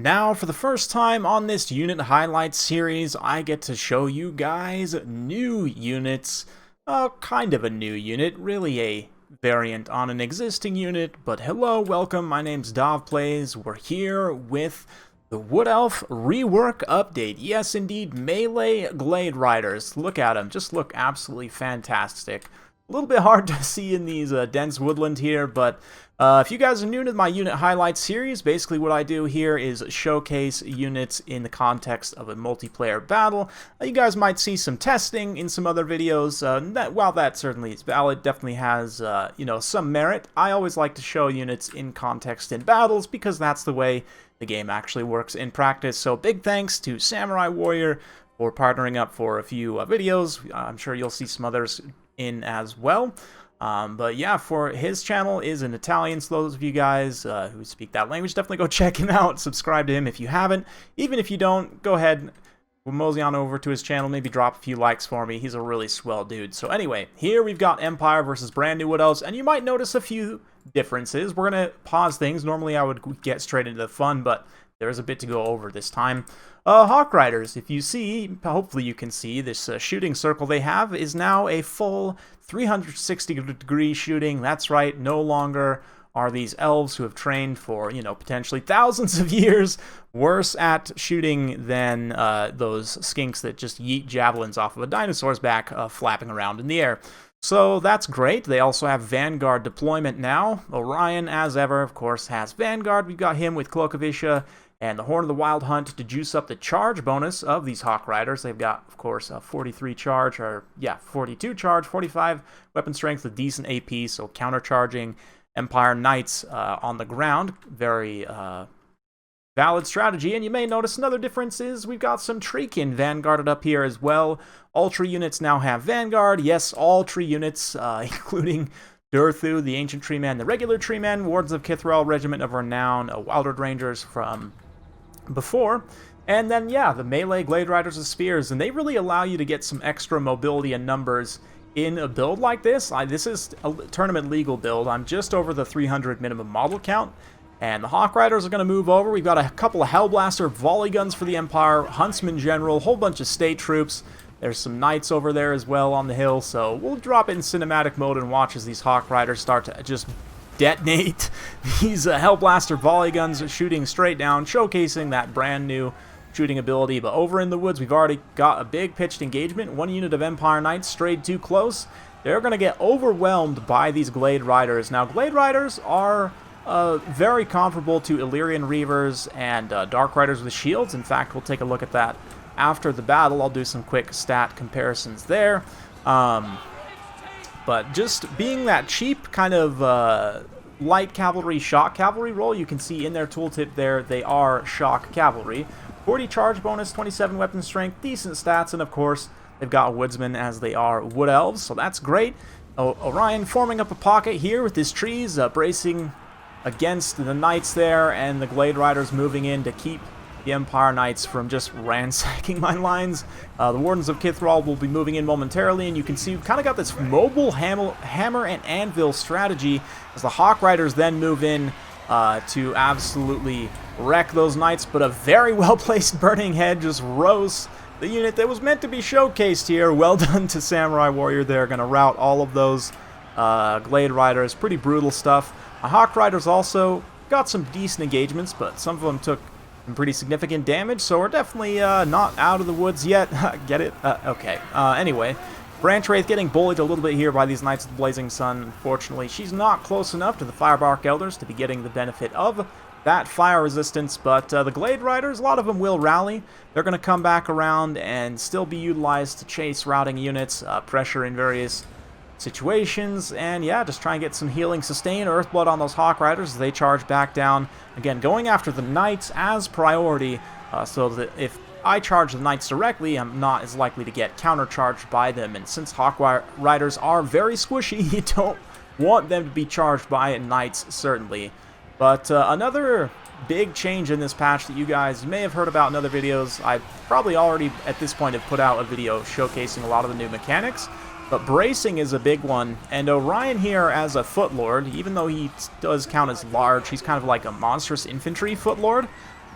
Now, for the first time on this unit highlights series, I get to show you guys new units. Kind of a new unit, really a variant on an existing unit, but hello, welcome, my name's DovPlays. We're here with the Wood Elf rework update. Yes, indeed, melee Glade Riders. Look at them, just look absolutely fantastic. A little bit hard to see in these dense woodland here, but if you guys are new to my unit highlights series, basically what I do here is showcase units in the context of a multiplayer battle. You guys might see some testing in some other videos. While that certainly is valid, definitely has some merit. I always like to show units in context in battles because that's the way the game actually works in practice. So big thanks to Samurai Warrior for partnering up for a few videos. I'm sure you'll see some others in as well. But yeah, for his channel is in Italian, so those of you guys who speak that language, definitely go check him out. Subscribe to him if you haven't. Even if you don't, go ahead, we'll mosey on over to his channel, maybe drop a few likes for me. He's a really swell dude. So anyway, here we've got Empire versus brand new Wood Elves, and you might notice a few differences. We're going to pause things. Normally I would get straight into the fun, but there's a bit to go over this time. Hawk Riders, if you see, hopefully you can see, this shooting circle they have is now a full 360-degree shooting. That's right, no longer are these elves who have trained for, potentially thousands of years worse at shooting than those skinks that just yeet javelins off of a dinosaur's back flapping around in the air. So that's great. They also have Vanguard deployment now. Orion, as ever, of course, has Vanguard. We've got him with Cloak of Isha and the Horn of the Wild Hunt to juice up the charge bonus of these Hawk Riders. They've got, of course, a 43 charge, 42 charge, 45 weapon strength with decent AP, so countercharging Empire Knights on the ground. Very valid strategy. And you may notice another difference is we've got some Treekin Vanguarded up here as well. All tree units now have Vanguard. Yes, all tree units, including Durthu, the Ancient Treeman, the regular Treeman, Wardens of Kitthrow, Regiment of Renown, Wildwood Rangers from before, and then yeah, the melee Glade Riders of Spears, and they really allow you to get some extra mobility and numbers in a build like this. This is a tournament legal build. I'm just over the 300 minimum model count, and the Hawk Riders are going to move over. We've got a couple of Hellblaster volley guns for the Empire, Huntsman General, a whole bunch of state troops. There's some knights over there as well on the hill, so we'll drop in cinematic mode and watch as these Hawk Riders start to just detonate these Hellblaster volley guns shooting straight down, showcasing that brand new shooting ability. But over in the woods, we've already got a big pitched engagement. One unit of Empire Knights strayed too close. They're going to get overwhelmed by these Glade Riders. Now, Glade Riders are very comparable to Illyrian Reavers and Dark Riders with shields. In fact, we'll take a look at that after the battle. I'll do some quick stat comparisons there. But just being that cheap kind of light cavalry, shock cavalry role, you can see in their tooltip there, they are shock cavalry. 40 charge bonus, 27 weapon strength, decent stats, and of course, they've got woodsmen as they are Wood Elves, so that's great. Orion forming up a pocket here with his trees, bracing against the knights there, and the Glade Riders moving in to keep the Empire Knights from just ransacking my lines. The Wardens of Kitthrow will be moving in momentarily, and you can see we've kind of got this mobile hammer and anvil strategy as the Hawk Riders then move in to absolutely wreck those knights, but a very well-placed Burning Head just roasts the unit that was meant to be showcased here. Well done to Samurai Warrior. They're going to rout all of those Glade Riders. Pretty brutal stuff. The Hawk Riders also got some decent engagements, but some of them took pretty significant damage, so we're definitely not out of the woods yet. Get it? Okay. Anyway, Branch Wraith getting bullied a little bit here by these Knights of the Blazing Sun. Unfortunately, she's not close enough to the Firebark Elders to be getting the benefit of that fire resistance, but the Glade Riders, a lot of them will rally. They're going to come back around and still be utilized to chase routing units, pressure in various situations, and yeah, just try and get some healing sustain, Earthblood on those Hawk Riders as they charge back down. Again, going after the Knights as priority, so that if I charge the Knights directly, I'm not as likely to get countercharged by them, and since Hawk Riders are very squishy, you don't want them to be charged by Knights, certainly. But another big change in this patch that you guys may have heard about in other videos, I probably already at this point have put out a video showcasing a lot of the new mechanics. But bracing is a big one, and Orion here as a Footlord, even though he does count as large, he's kind of like a monstrous infantry Footlord.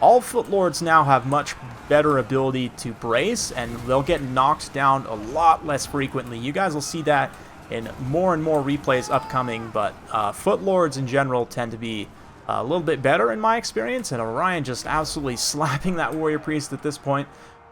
All Footlords now have much better ability to brace, and they'll get knocked down a lot less frequently. You guys will see that in more and more replays upcoming, but Footlords in general tend to be a little bit better in my experience, and Orion just absolutely slapping that Warrior Priest at this point.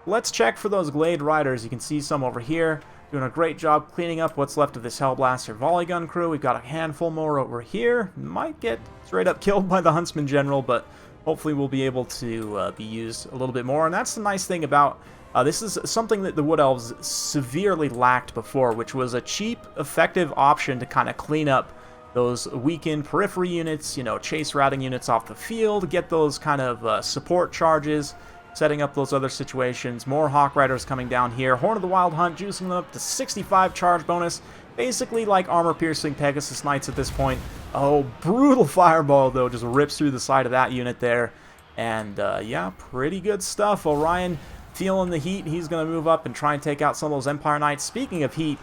Let's check for those Glade Riders. You can see some over here. Doing a great job cleaning up what's left of this Hellblaster volley gun crew. We've got a handful more over here. Might get straight up killed by the Huntsman General, but hopefully we'll be able to be used a little bit more. And that's the nice thing about this is something that the Wood Elves severely lacked before, which was a cheap, effective option to kind of clean up those weakened periphery units, you know, chase routing units off the field, get those kind of support charges, setting up those other situations. More Hawk Riders coming down here. Horn of the Wild Hunt, juicing them up to 65 charge bonus. Basically like armor-piercing Pegasus Knights at this point. Oh, brutal fireball, though, just rips through the side of that unit there. And, yeah, pretty good stuff. Orion feeling the heat. He's going to move up and try and take out some of those Empire Knights. Speaking of heat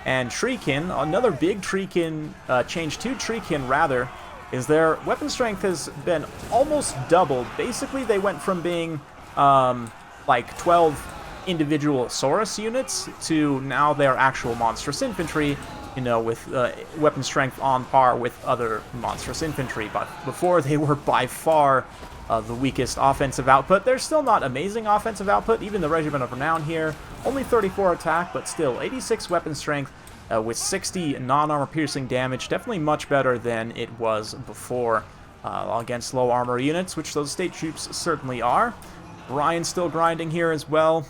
and Treekin, another big Treekin, change to Treekin, rather, is their weapon strength has been almost doubled. Basically, they went from being like 12 individual Saurus units to now they're actual monstrous infantry, you know, with weapon strength on par with other monstrous infantry. But before, they were by far the weakest offensive output. They're still not amazing offensive output. Even the Regiment of Renown here, only 34 attack, but still 86 weapon strength with 60 non-armor piercing damage. Definitely much better than it was before against low armor units, which those state troops certainly are. Orion's still grinding here as well.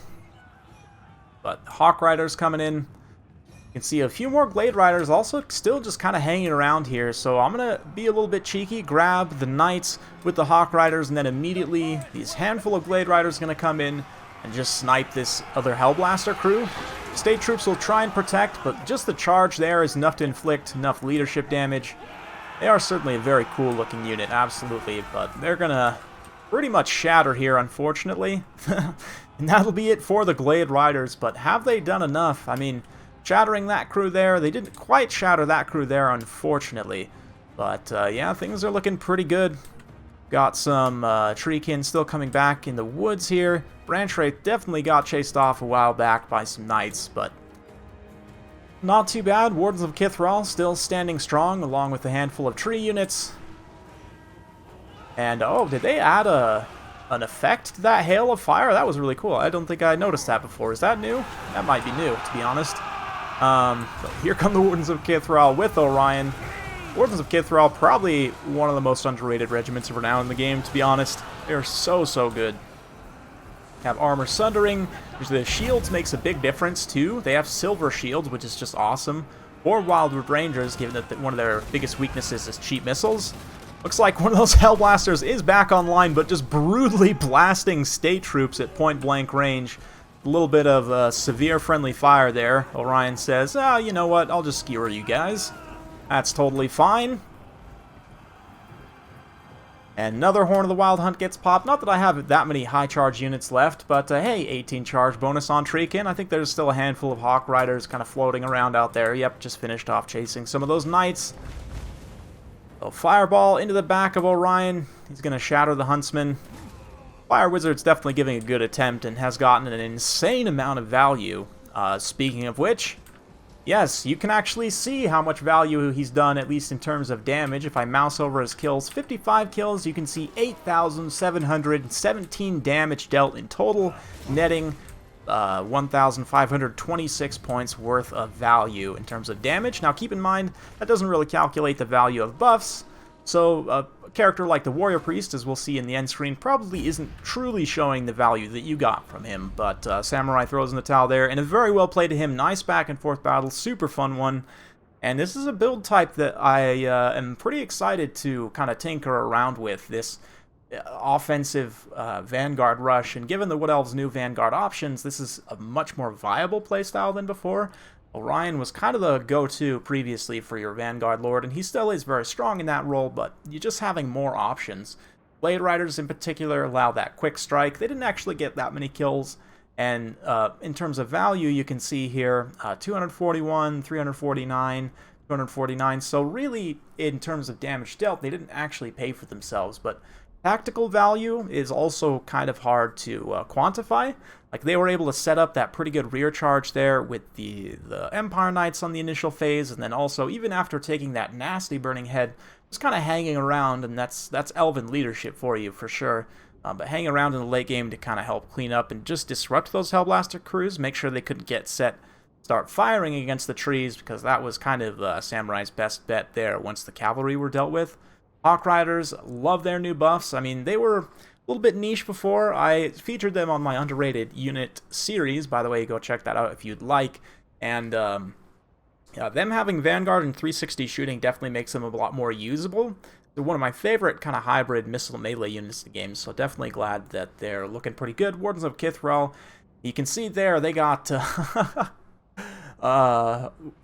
But Hawk Riders coming in. You can see a few more Glade Riders also still just kind of hanging around here. So I'm going to be a little bit cheeky, grab the Knights with the Hawk Riders, and then immediately these handful of Glade Riders going to come in and just snipe this other Hellblaster crew. State troops will try and protect, but just the charge there is enough to inflict enough leadership damage. They are certainly a very cool looking unit, absolutely, but they're going to pretty much shatter here, unfortunately. And that'll be it for the Glade Riders, but have they done enough? I mean, shattering that crew there, they didn't quite shatter that crew there, unfortunately. But, yeah, things are looking pretty good. Got some Treekin still coming back in the woods here. Branch Wraith definitely got chased off a while back by some Knights, but not too bad. Wardens of Kitthrow still standing strong, along with a handful of tree units. And, oh, did they add an effect to that Hail of Fire? That was really cool. I don't think I noticed that before. Is that new? That might be new, to be honest. But here come the Wardens of Kitthrow with Orion. Wardens of Kitthrow, probably one of the most underrated regiments of renown in the game, to be honest. They're so, so good. Have Armor Sundering. The shields makes a big difference, too. They have silver shields, which is just awesome. Or Wildwood Rangers, given that one of their biggest weaknesses is cheap missiles. Looks like one of those Hellblasters is back online, but just brutally blasting state troops at point-blank range. A little bit of severe friendly fire there. Orion says, "Ah, you know what, I'll just skewer you guys." That's totally fine. And another Horn of the Wild Hunt gets popped. Not that I have that many high charge units left, but hey, 18 charge bonus on Treekin. I think there's still a handful of Hawk Riders kind of floating around out there. Yep, just finished off chasing some of those Knights. So Fireball into the back of Orion. He's going to shatter the Huntsman. Fire Wizard's definitely giving a good attempt and has gotten an insane amount of value. Speaking of which, yes, you can actually see how much value he's done, at least in terms of damage. If I mouse over his kills, 55 kills, you can see 8,717 damage dealt in total, netting 1,526 points worth of value in terms of damage. Now keep in mind, that doesn't really calculate the value of buffs, so a character like the Warrior Priest, as we'll see in the end screen, probably isn't truly showing the value that you got from him. But Samurai throws in the towel there, and a very well played to him. Nice back and forth battle, super fun one. And this is a build type that I am pretty excited to kind of tinker around with, this offensive Vanguard rush. And given the Wood Elves' new Vanguard options, this is a much more viable playstyle than before. Orion was kind of the go-to previously for your Vanguard Lord, and he still is very strong in that role, but you're just having more options. Glade Riders in particular allow that quick strike. They didn't actually get that many kills, and in terms of value, you can see here 241, 349, 249. So really, in terms of damage dealt, they didn't actually pay for themselves, but Tactical value is also kind of hard to quantify. Like, they were able to set up that pretty good rear charge there with the Empire Knights on the initial phase, and then also, even after taking that nasty Burning Head, just kind of hanging around, and that's Elven leadership for you, for sure. But hang around in the late game to kind of help clean up and just disrupt those Hellblaster crews, make sure they couldn't get set, start firing against the trees, because that was kind of Samurai's best bet there once the cavalry were dealt with. Hawk Riders, love their new buffs. I mean, they were a little bit niche before. I featured them on my underrated unit series. By the way, go check that out if you'd like. And yeah, them having Vanguard and 360 shooting definitely makes them a lot more usable. They're one of my favorite kind of hybrid missile melee units in the game, so definitely glad that they're looking pretty good. Wardens of Kitthrow, you can see there they got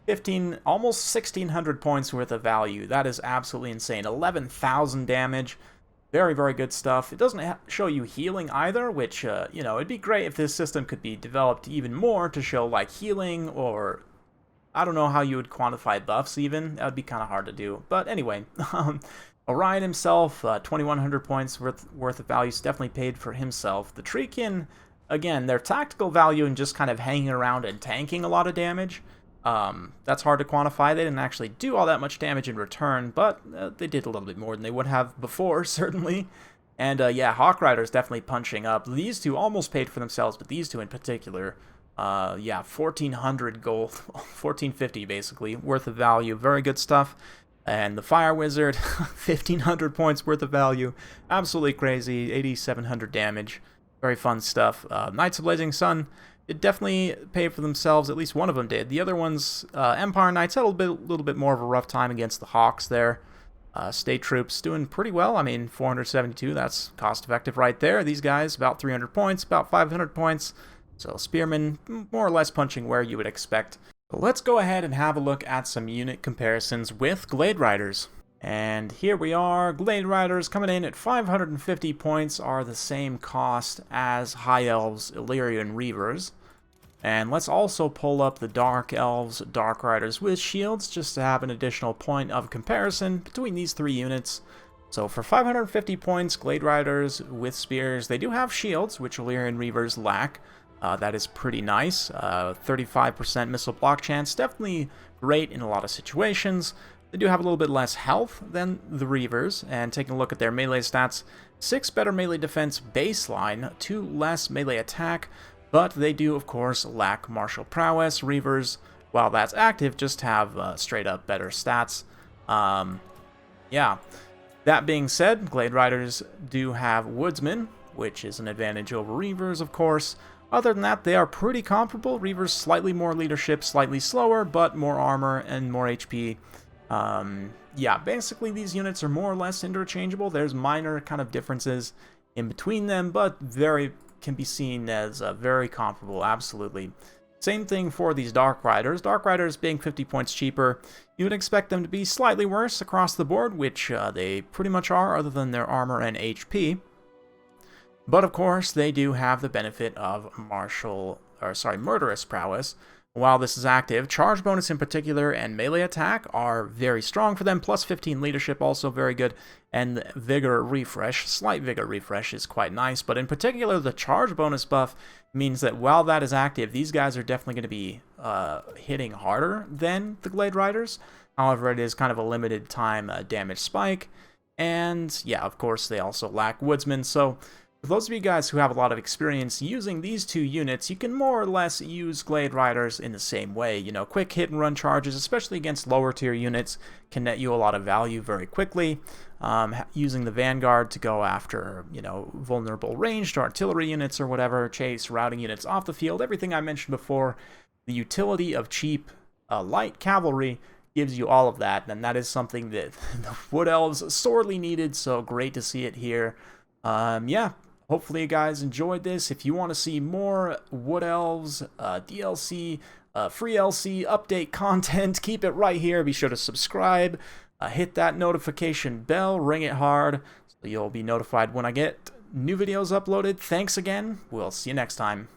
15, almost 1,600 points worth of value. That is absolutely insane. 11,000 damage. Very, very good stuff. It doesn't show you healing either, which, you know, it'd be great if this system could be developed even more to show, like, healing, or I don't know how you would quantify buffs even. That would be kind of hard to do. But anyway, Orion himself, 2,100 points worth of value. Is definitely paid for himself. The Treekin, again, their tactical value and just kind of hanging around and tanking a lot of damage. That's hard to quantify. They didn't actually do all that much damage in return, but they did a little bit more than they would have before, certainly. And yeah, Hawk Riders definitely punching up. These two almost paid for themselves, but these two in particular, yeah, 1,400 gold, 1,450 basically, worth of value. Very good stuff. And the Fire Wizard, 1,500 points worth of value. Absolutely crazy, 8,700 damage. Very fun stuff. Knights of Blazing Sun did definitely pay for themselves. At least one of them did. The other ones, Empire Knights, had a little bit more of a rough time against the Hawks there. State Troops doing pretty well. I mean, 472, that's cost-effective right there. These guys, about 300 points, about 500 points. So Spearmen, more or less punching where you would expect. But let's go ahead and have a look at some unit comparisons with Glade Riders. And here we are. Glade Riders coming in at 550 points are the same cost as High Elves, Illyrian Reavers. And let's also pull up the Dark Elves, Dark Riders with shields, just to have an additional point of comparison between these three units. So for 550 points, Glade Riders with spears, they do have shields, which Illyrian Reavers lack. That is pretty nice. 35% missile block chance, definitely great in a lot of situations. They do have a little bit less health than the Reavers, and taking a look at their melee stats, 6 better melee defense baseline, 2 less melee attack, but they do, of course, lack martial prowess. Reavers, while that's active, just have straight up better stats. Yeah. That being said, Glade Riders do have Woodsmen, which is an advantage over Reavers, of course. Other than that, they are pretty comparable. Reavers slightly more leadership, slightly slower, but more armor and more HP. Yeah, basically these units are more or less interchangeable. There's minor kind of differences in between them, but can be seen as very comparable, absolutely. Same thing for these Dark Riders. Dark Riders being 50 points cheaper, you would expect them to be slightly worse across the board, which they pretty much are, other than their armor and HP. But of course, they do have the benefit of murderous prowess. While this is active, charge bonus in particular and melee attack are very strong for them, plus 15 leadership, also very good, and vigor refresh, slight vigor refresh is quite nice, but in particular the charge bonus buff means that while that is active, these guys are definitely going to be hitting harder than the Glade Riders. However, it is kind of a limited time damage spike, and yeah, of course they also lack Woodsmen, so for those of you guys who have a lot of experience using these two units, you can more or less use Glade Riders in the same way. You know, quick hit and run charges, especially against lower tier units, can net you a lot of value very quickly. Using the Vanguard to go after, you know, vulnerable ranged artillery units or whatever, chase routing units off the field, everything I mentioned before. The utility of cheap light cavalry gives you all of that, and that is something that the Wood Elves sorely needed, so great to see it here. Yeah. Hopefully you guys enjoyed this. If you want to see more Wood Elves, DLC, free LC update content, keep it right here. Be sure to subscribe, hit that notification bell, ring it hard, so you'll be notified when I get new videos uploaded. Thanks again. We'll see you next time.